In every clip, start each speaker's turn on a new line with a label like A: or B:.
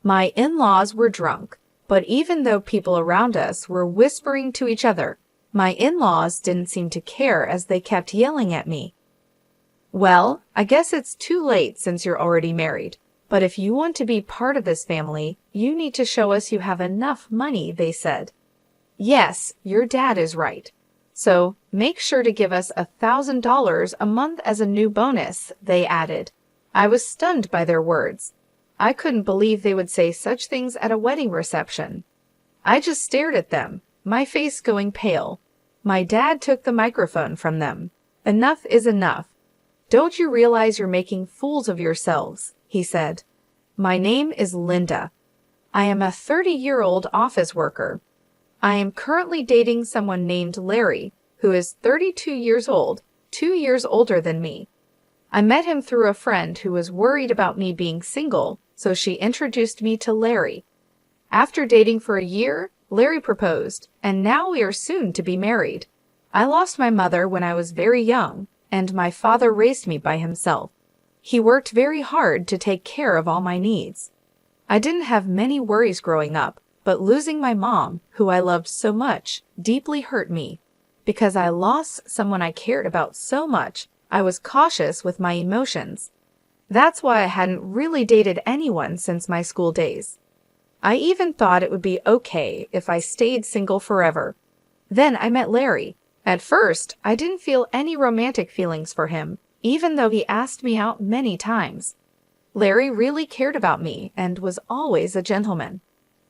A: My in-laws were drunk, but even though people around us were whispering to each other, my in-laws didn't seem to care as they kept yelling at me. "Well, I guess it's too late since you're already married. But if you want to be part of this family, you need to show us you have enough money," they said. "Yes, your dad is right. So make sure to give us $1,000 a month as a new bonus," they added. I was stunned by their words. I couldn't believe they would say such things at a wedding reception. I just stared at them, my face going pale. My dad took the microphone from them. "Enough is enough. Don't you realize you're making fools of yourselves?" he said. "My name is Linda. I am a 30-year-old office worker. I am currently dating someone named Larry, who is 32 years old, 2 years older than me. I met him through a friend who was worried about me being single, so she introduced me to Larry. After dating for a year, Larry proposed, and now we are soon to be married. I lost my mother when I was very young, and my father raised me by himself. He worked very hard to take care of all my needs. I didn't have many worries growing up, but losing my mom, who I loved so much, deeply hurt me. Because I lost someone I cared about so much, I was cautious with my emotions. That's why I hadn't really dated anyone since my school days. I even thought it would be okay if I stayed single forever. Then I met Larry. At first, I didn't feel any romantic feelings for him, even though he asked me out many times. Larry really cared about me and was always a gentleman.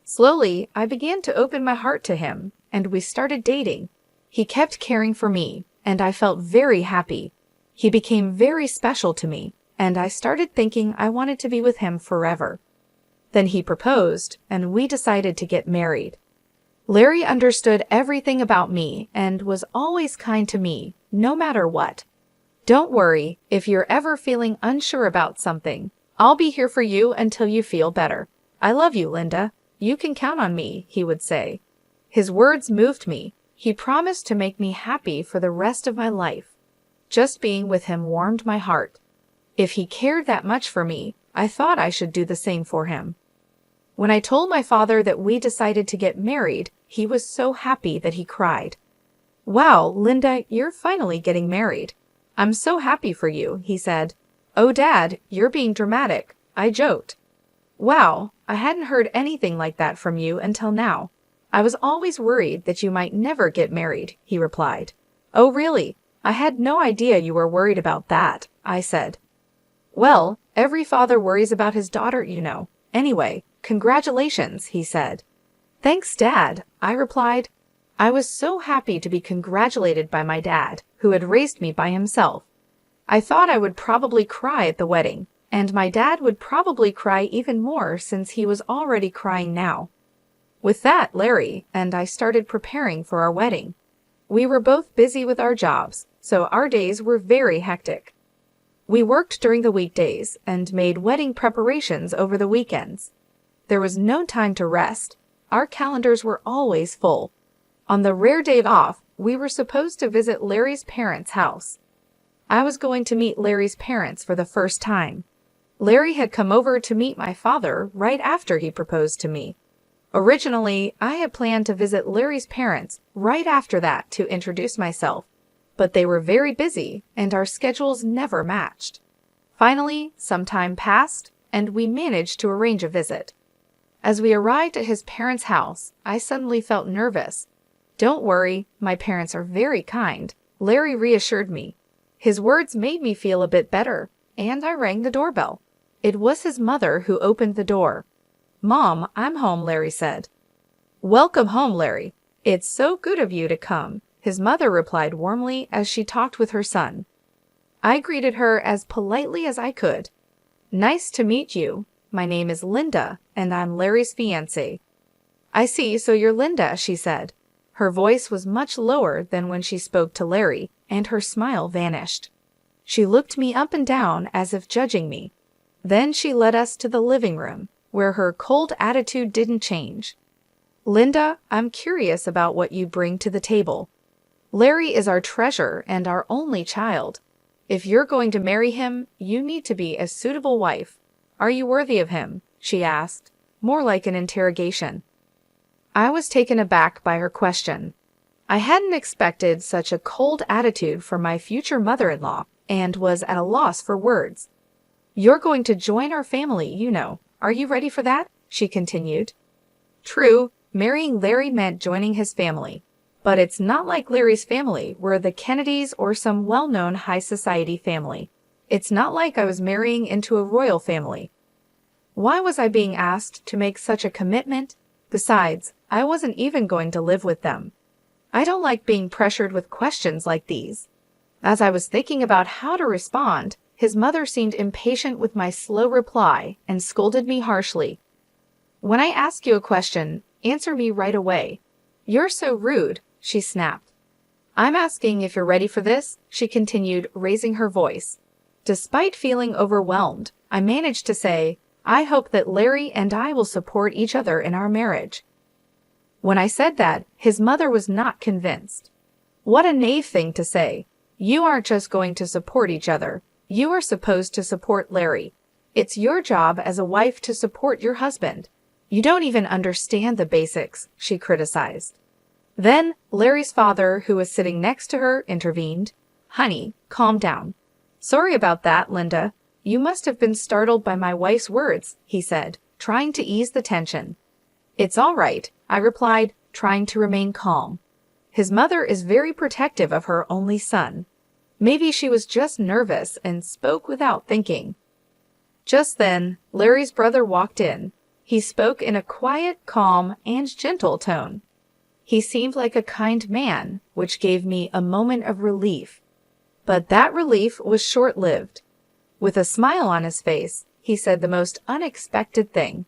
A: Slowly, I began to open my heart to him, and we started dating. He kept caring for me, and I felt very happy. He became very special to me, and I started thinking I wanted to be with him forever. Then he proposed, and we decided to get married. Larry understood everything about me and was always kind to me, no matter what. "Don't worry, if you're ever feeling unsure about something, I'll be here for you until you feel better. I love you, Linda. You can count on me," he would say. His words moved me. He promised to make me happy for the rest of my life. Just being with him warmed my heart. If he cared that much for me, I thought I should do the same for him. When I told my father that we decided to get married, he was so happy that he cried. "Wow, Linda, you're finally getting married. I'm so happy for you," he said. "Oh, Dad, you're being dramatic," I joked. "Wow, I hadn't heard anything like that from you until now. I was always worried that you might never get married," he replied. "Oh, really? I had no idea you were worried about that," I said. "Well, every father worries about his daughter, you know. Anyway, congratulations," he said. "Thanks, Dad," I replied. I was so happy to be congratulated by my dad, who had raised me by himself. I thought I would probably cry at the wedding, and my dad would probably cry even more since he was already crying now. With that, Larry and I started preparing for our wedding. We were both busy with our jobs, so our days were very hectic. We worked during the weekdays and made wedding preparations over the weekends. There was no time to rest. Our calendars were always full. On the rare day off, we were supposed to visit Larry's parents' house. I was going to meet Larry's parents for the first time. Larry had come over to meet my father right after he proposed to me. Originally, I had planned to visit Larry's parents right after that to introduce myself, but they were very busy and our schedules never matched. Finally, some time passed and we managed to arrange a visit. As we arrived at his parents' house, I suddenly felt nervous. "Don't worry, my parents are very kind," Larry reassured me. His words made me feel a bit better, and I rang the doorbell. It was his mother who opened the door. "Mom, I'm home," Larry said. "Welcome home, Larry. It's so good of you to come," his mother replied warmly as she talked with her son. I greeted her as politely as I could. "Nice to meet you. My name is Linda, and I'm Larry's fiancée." "I see, so you're Linda," she said. Her voice was much lower than when she spoke to Larry, and her smile vanished. She looked me up and down as if judging me. Then she led us to the living room, where her cold attitude didn't change. "Linda, I'm curious about what you bring to the table. Larry is our treasure and our only child. If you're going to marry him, you need to be a suitable wife. Are you worthy of him?" she asked. more like an interrogation. I was taken aback by her question. I hadn't expected such a cold attitude from my future mother-in-law and was at a loss for words. "You're going to join our family, you know. Are you ready for that?" she continued. True, marrying Larry meant joining his family. But it's not like Larry's family were the Kennedys or some well-known high society family. It's not like I was marrying into a royal family. Why was I being asked to make such a commitment? Besides, I wasn't even going to live with them. I don't like being pressured with questions like these. As I was thinking about how to respond, his mother seemed impatient with my slow reply and scolded me harshly. "When I ask you a question, answer me right away. You're so rude," she snapped. "I'm asking if you're ready for this," she continued, raising her voice. Despite feeling overwhelmed, I managed to say, "I hope that Larry and I will support each other in our marriage." When I said that, his mother was not convinced. "What a naive thing to say. You aren't just going to support each other. You are supposed to support Larry. It's your job as a wife to support your husband. You don't even understand the basics," she criticized. Then, Larry's father, who was sitting next to her, intervened. "Honey, calm down. Sorry about that, Linda. You must have been startled by my wife's words," he said, trying to ease the tension. "It's all right," I replied, trying to remain calm. His mother is very protective of her only son. Maybe she was just nervous and spoke without thinking. Just then, Larry's brother walked in. He spoke in a quiet, calm, and gentle tone. He seemed like a kind man, which gave me a moment of relief. But that relief was short-lived. With a smile on his face, he said the most unexpected thing.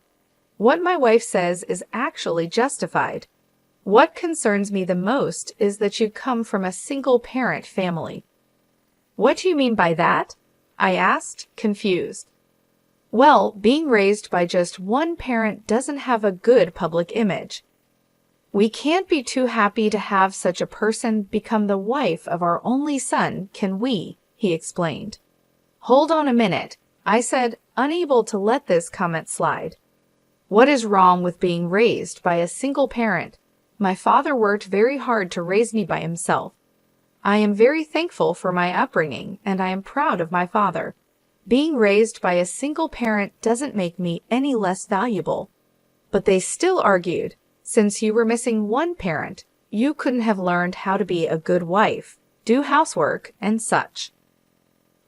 A: "What my wife says is actually justified. What concerns me the most is that you come from a single-parent family." "What do you mean by that?" I asked, confused. "Well, being raised by just one parent doesn't have a good public image. We can't be too happy to have such a person become the wife of our only son, can we?" he explained. "Hold on a minute," I said, unable to let this comment slide. "What is wrong with being raised by a single parent? My father worked very hard to raise me by himself. I am very thankful for my upbringing, and I am proud of my father. Being raised by a single parent doesn't make me any less valuable." But they still argued, since you were missing one parent, you couldn't have learned how to be a good wife, do housework, and such.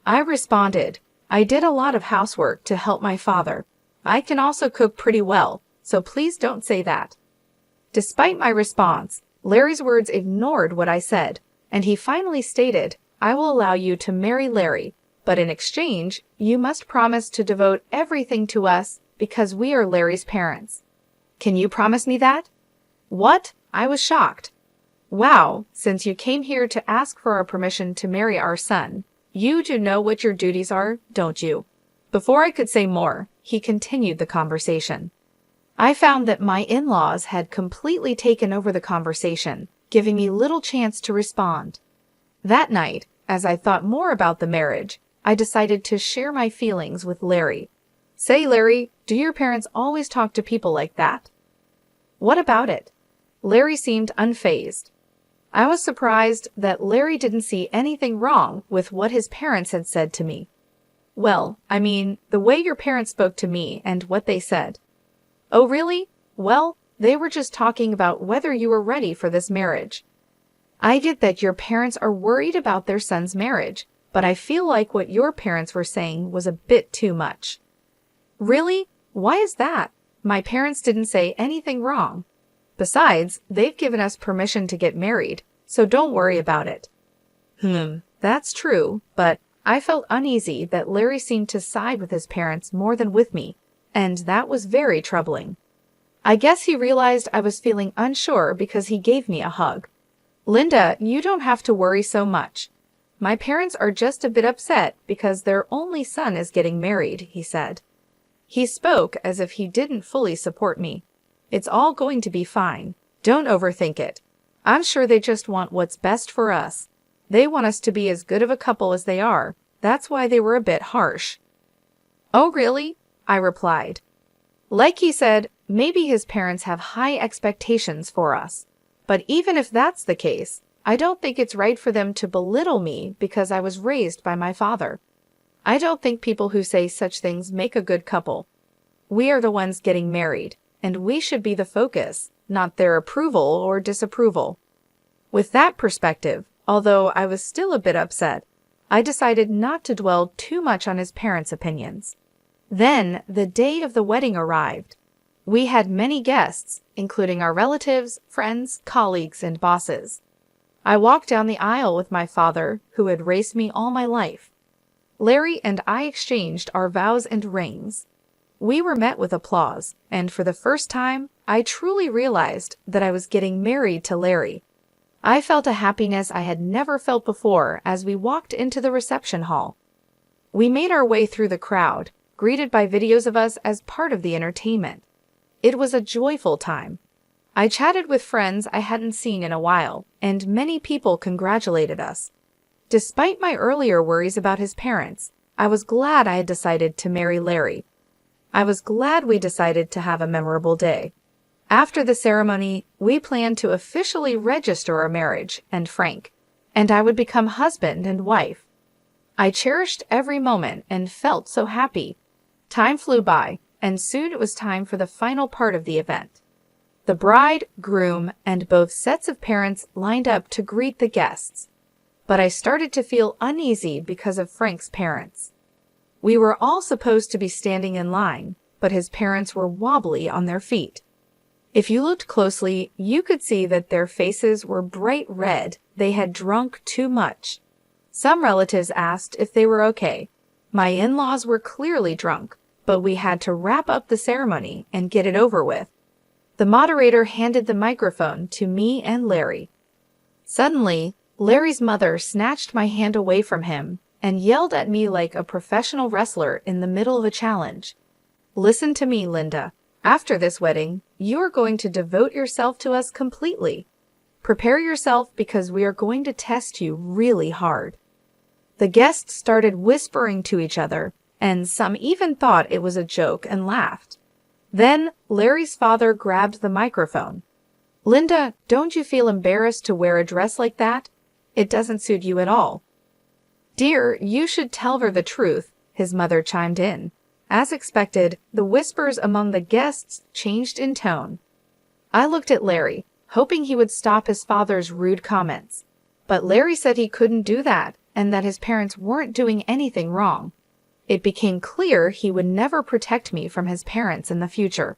A: I responded, "I did a lot of housework to help my father. I can also cook pretty well, so please don't say that." Despite my response, Larry's words ignored what I said, and he finally stated, "I will allow you to marry Larry, but in exchange, you must promise to devote everything to us because we are Larry's parents. Can you promise me that?" "What?" I was shocked. "Wow, since you came here to ask for our permission to marry our son, you do know what your duties are, don't you?" Before I could say more, he continued the conversation. I found that my in-laws had completely taken over the conversation, giving me little chance to respond. That night, as I thought more about the marriage, I decided to share my feelings with Larry. "Say, Larry, do your parents always talk to people like that?" "What about it?" Larry seemed unfazed. I was surprised that Larry didn't see anything wrong with what his parents had said to me. "Well, I mean, the way your parents spoke to me and what they said." "Oh, really? Well, they were just talking about whether you were ready for this marriage. I get that your parents are worried about their son's marriage, but I feel like what your parents were saying was a bit too much." "Really? Why is that? My parents didn't say anything wrong. Besides, they've given us permission to get married, so don't worry about it." That's true, but I felt uneasy that Larry seemed to side with his parents more than with me, and that was very troubling. I guess he realized I was feeling unsure because he gave me a hug. "Linda, you don't have to worry so much. My parents are just a bit upset because their only son is getting married," he said. He spoke as if he didn't fully support me. "It's all going to be fine. Don't overthink it. I'm sure they just want what's best for us. They want us to be as good of a couple as they are. That's why they were a bit harsh." "Oh, really?" I replied. Like he said, maybe his parents have high expectations for us. But even if that's the case, I don't think it's right for them to belittle me because I was raised by my father. I don't think people who say such things make a good couple. We are the ones getting married, and we should be the focus, not their approval or disapproval. With that perspective, although I was still a bit upset, I decided not to dwell too much on his parents' opinions. Then, the day of the wedding arrived. We had many guests, including our relatives, friends, colleagues, and bosses. I walked down the aisle with my father, who had raised me all my life. Larry and I exchanged our vows and rings. We were met with applause, and for the first time, I truly realized that I was getting married to Larry. I felt a happiness I had never felt before as we walked into the reception hall. We made our way through the crowd, greeted by videos of us as part of the entertainment. It was a joyful time. I chatted with friends I hadn't seen in a while, and many people congratulated us. Despite my earlier worries about his parents, I was glad I had decided to marry Larry. I was glad we decided to have a memorable day. After the ceremony, we planned to officially register our marriage and Frank, and I would become husband and wife. I cherished every moment and felt so happy. Time flew by, and soon it was time for the final part of the event. The bride, groom, and both sets of parents lined up to greet the guests. But I started to feel uneasy because of Frank's parents. We were all supposed to be standing in line, but his parents were wobbly on their feet. If you looked closely, you could see that their faces were bright red. They had drunk too much. Some relatives asked if they were okay. My in-laws were clearly drunk, but we had to wrap up the ceremony and get it over with. The moderator handed the microphone to me and Larry. Suddenly, Larry's mother snatched my hand away from him and yelled at me like a professional wrestler in the middle of a challenge. "Listen to me, Linda. After this wedding, you are going to devote yourself to us completely. Prepare yourself because we are going to test you really hard." The guests started whispering to each other, and some even thought it was a joke and laughed. Then, Larry's father grabbed the microphone. "Linda, don't you feel embarrassed to wear a dress like that? It doesn't suit you at all." "Dear, you should tell her the truth," his mother chimed in. As expected, the whispers among the guests changed in tone. I looked at Larry, hoping he would stop his father's rude comments. But Larry said he couldn't do that, and that his parents weren't doing anything wrong. It became clear he would never protect me from his parents in the future.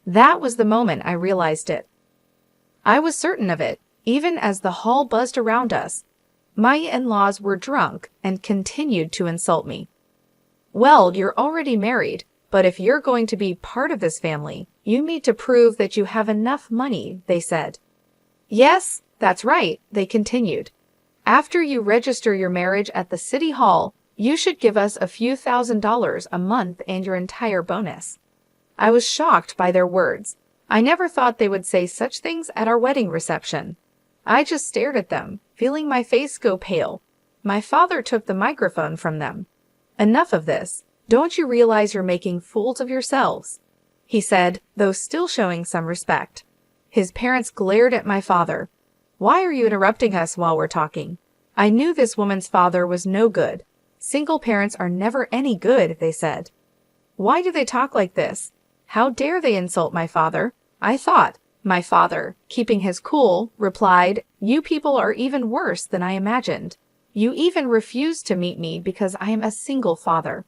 A: That was the moment I realized it. I was certain of it, even as the hall buzzed around us. My in-laws were drunk and continued to insult me. "Well, you're already married, but if you're going to be part of this family, you need to prove that you have enough money," they said. "Yes, that's right," they continued. "After you register your marriage at the city hall, you should give us a few $1,000s a month and your entire bonus." I was shocked by their words. I never thought they would say such things at our wedding reception. I just stared at them, feeling my face go pale. My father took the microphone from them. "Enough of this. Don't you realize you're making fools of yourselves?" he said, though still showing some respect. His parents glared at my father. "Why are you interrupting us while we're talking?" I knew this woman's father was no good. "Single parents are never any good," they said. "Why do they talk like this? How dare they insult my father?" I thought. My father, keeping his cool, replied, "You people are even worse than I imagined. You even refuse to meet me because I am a single father.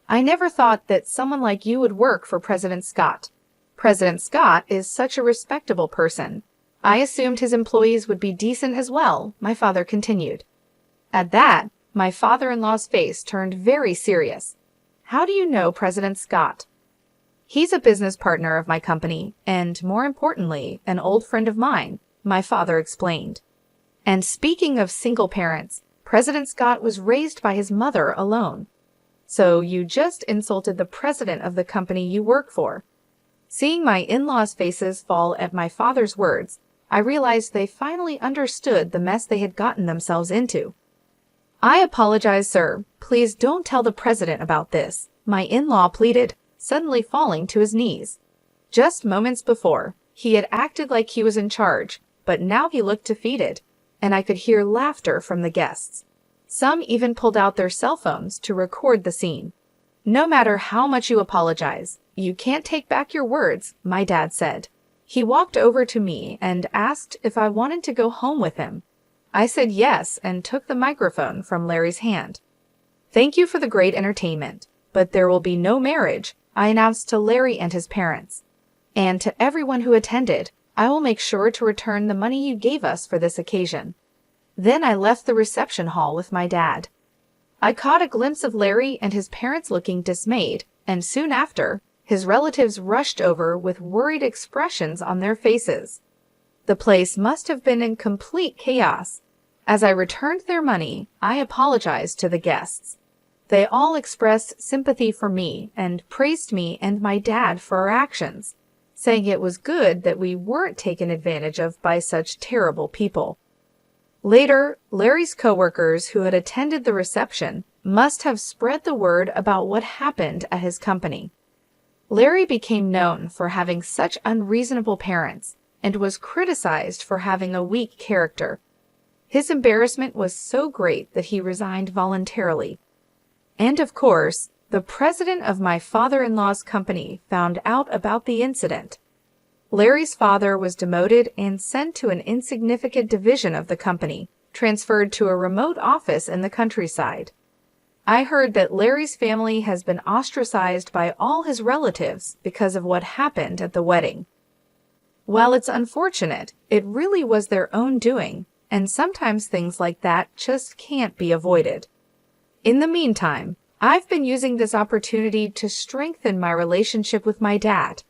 A: I never thought that someone like you would work for President Scott. President Scott is such a respectable person. I assumed his employees would be decent as well," my father continued. At that, my father-in-law's face turned very serious. "How do you know President Scott?" "He's a business partner of my company, and more importantly, an old friend of mine," my father explained. And speaking of single parents, President Scott was raised by his mother alone. "So you just insulted the president of the company you work for." Seeing my in-laws' faces fall at my father's words, I realized they finally understood the mess they had gotten themselves into. "I apologize, sir. Please don't tell the president about this," my in-law pleaded. suddenly falling to his knees. Just moments before, he had acted like he was in charge, but now he looked defeated, and I could hear laughter from the guests. Some even pulled out their cell phones to record the scene. "No matter how much you apologize, you can't take back your words," my dad said. He walked over to me and asked if I wanted to go home with him. I said yes and took the microphone from Larry's hand. "Thank you for the great entertainment, but there will be no marriage," I announced to Larry and his parents. "And to everyone who attended, I will make sure to return the money you gave us for this occasion." Then I left the reception hall with my dad. I caught a glimpse of Larry and his parents looking dismayed, and soon after, his relatives rushed over with worried expressions on their faces. The place must have been in complete chaos. As I returned their money, I apologized to the guests. They all expressed sympathy for me and praised me and my dad for our actions, saying it was good that we weren't taken advantage of by such terrible people. Later, Larry's coworkers who had attended the reception must have spread the word about what happened at his company. Larry became known for having such unreasonable parents and was criticized for having a weak character. His embarrassment was so great that he resigned voluntarily. And of course, the president of my father-in-law's company found out about the incident. Larry's father was demoted and sent to an insignificant division of the company, transferred to a remote office in the countryside. I heard that Larry's family has been ostracized by all his relatives because of what happened at the wedding. While it's unfortunate, it really was their own doing, and sometimes things like that just can't be avoided. In the meantime, I've been using this opportunity to strengthen my relationship with my dad.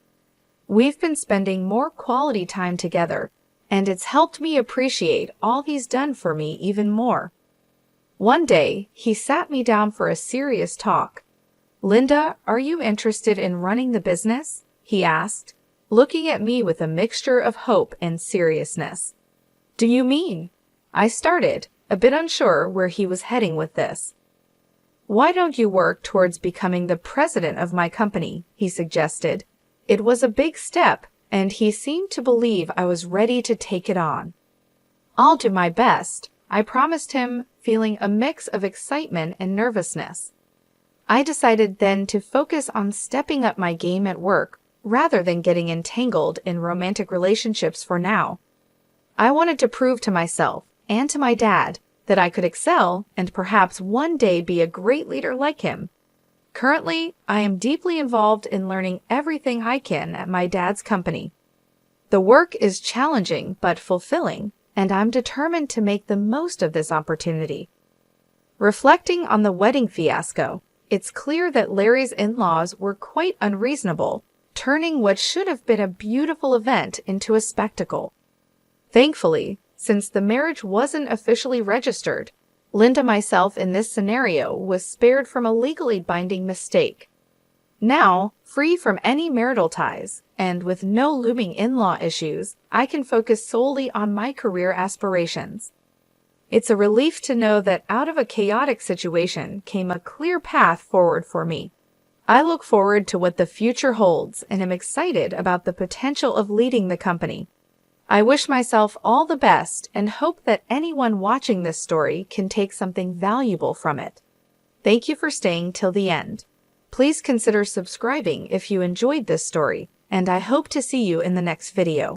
A: We've been spending more quality time together, and it's helped me appreciate all he's done for me even more. One day, he sat me down for a serious talk. "Linda, are you interested in running the business?" he asked, looking at me with a mixture of hope and seriousness. "Do you mean?" I started, a bit unsure where he was heading with this. "Why don't you work towards becoming the president of my company?" he suggested. It was a big step, and he seemed to believe I was ready to take it on. "I'll do my best," I promised him, feeling a mix of excitement and nervousness. I decided then to focus on stepping up my game at work rather than getting entangled in romantic relationships for now. I wanted to prove to myself and to my dad that I could excel and perhaps one day be a great leader like him. Currently, I am deeply involved in learning everything I can at my dad's company. The work is challenging but fulfilling, and I'm determined to make the most of this opportunity. Reflecting on the wedding fiasco, it's clear that Larry's in-laws were quite unreasonable, turning what should have been a beautiful event into a spectacle. Thankfully, since the marriage wasn't officially registered, Linda myself in this scenario was spared from a legally binding mistake. Now, free from any marital ties, and with no looming in-law issues, I can focus solely on my career aspirations. It's a relief to know that out of a chaotic situation came a clear path forward for me. I look forward to what the future holds and am excited about the potential of leading the company. I wish myself all the best and hope that anyone watching this story can take something valuable from it. Thank you for staying till the end. Please consider subscribing if you enjoyed this story, and I hope to see you in the next video.